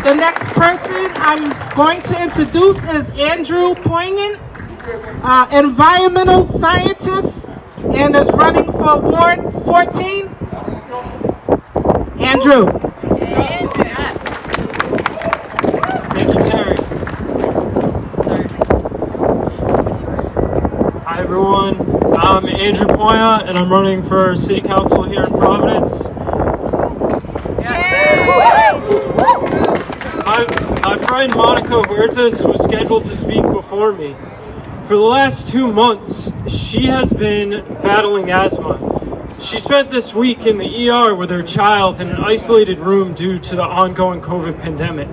The next person I'm going to introduce is Andrew Poignan, environmental scientist, and is running for Ward 14. Andrew. Yes. Thank you, Terry. Hi, everyone. I'm Andrew Poyant, and I'm running for City Council here in Providence. My friend Monica Huertas was scheduled to speak before me. For the last 2 months, she has been battling asthma. She spent this week in the ER with her child in an isolated room due to the ongoing COVID pandemic.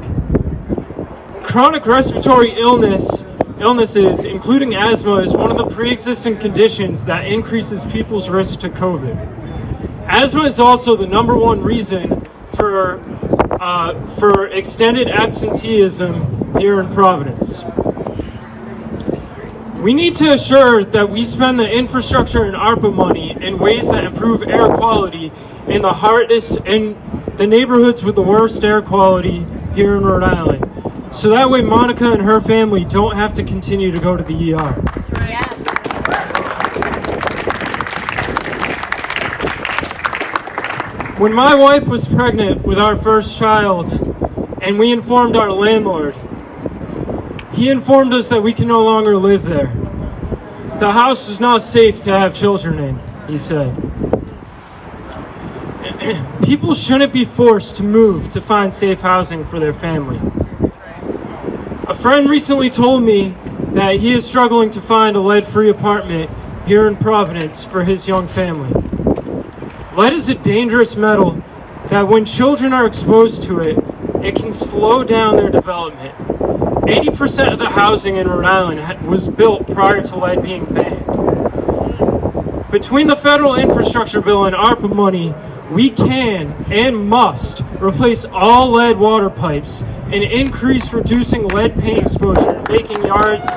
Chronic respiratory illnesses, including asthma, is one of the pre-existing conditions that increases people's risk to COVID. Asthma is also the #1 reason for extended absenteeism here in Providence. We need to assure that we spend the infrastructure and ARPA money in ways that improve air quality in the neighborhoods with the worst air quality here in Rhode Island. So that way Monica and her family don't have to continue to go to the ER. Yes. When my wife was pregnant with our first child and we informed our landlord, he informed us that we can no longer live there. The house is not safe to have children in, he said. People shouldn't be forced to move to find safe housing for their family. A friend recently told me that he is struggling to find a lead-free apartment here in Providence for his young family. Lead is a dangerous metal that when children are exposed to it, it can slow down their development. 80% of the housing in Rhode Island was built prior to lead being banned. Between the federal infrastructure bill and ARPA money, we can and must replace all lead water pipes and increase reducing lead paint exposure, making yards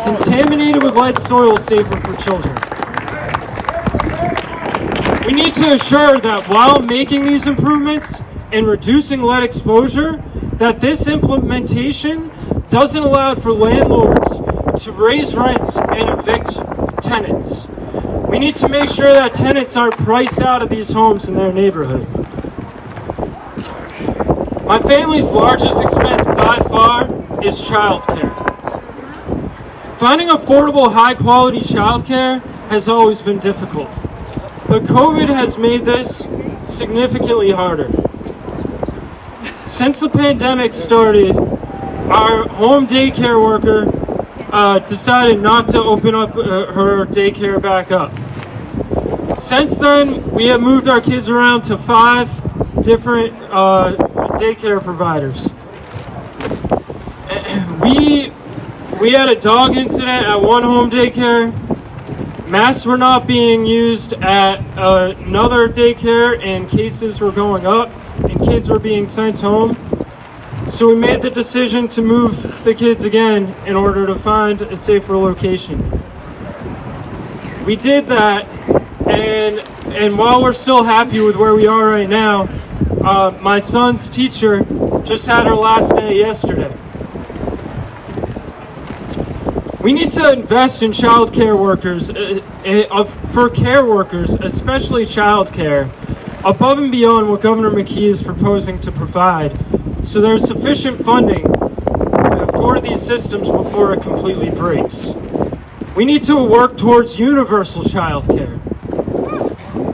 contaminated with lead soil safer for children. We need to assure that while making these improvements and reducing lead exposure, that this implementation doesn't allow for landlords to raise rents and evict tenants. We need to make sure that tenants aren't priced out of these homes in their neighborhood. My family's largest expense by far is childcare. Finding affordable, high-quality childcare has always been difficult, but COVID has made this significantly harder. Since the pandemic started, our home daycare worker decided not to open up her daycare back up. Since then, we have moved our kids around to 5 different daycare providers. We had a dog incident at one home daycare. Masks were not being used at another daycare, and cases were going up, and kids were being sent home. So we made the decision to move the kids again in order to find a safer location. We did that, and while we're still happy with where we are right now, my son's teacher just had her last day yesterday. We need to invest in child care workers, for care workers, especially child care, above and beyond what Governor McKee is proposing to provide, so there's sufficient funding for these systems before it completely breaks. We need to work towards universal child care.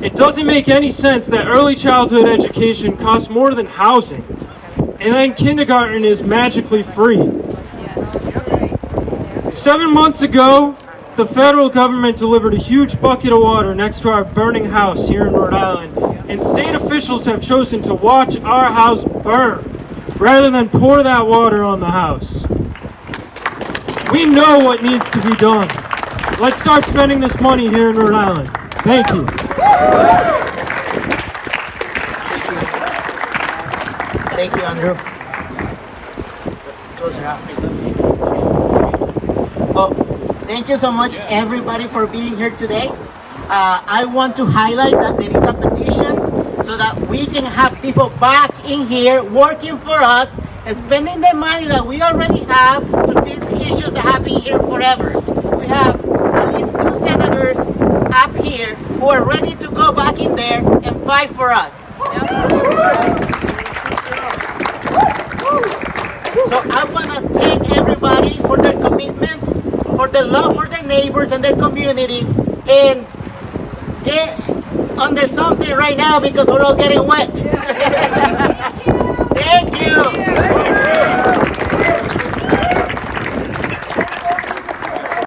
It doesn't make any sense that early childhood education costs more than housing, and then kindergarten is magically free. 7 months ago, the federal government delivered a huge bucket of water next to our burning house here in Rhode Island, and state officials have chosen to watch our house burn rather than pour that water on the house. We know what needs to be done. Let's start spending this money here in Rhode Island. Thank you. Thank you, Andrew. Close it out. Oh, thank you so much, everybody, for being here today. I want to highlight that there is a petition so that we can have people back in here working for us spending the money that we already have to fix issues that have been here forever. We have at least 2 senators up here who are ready to go back in there and fight for us. So I want to thank everybody for their commitment, for the love for their neighbors and their community, and get under something right now because we're all getting wet.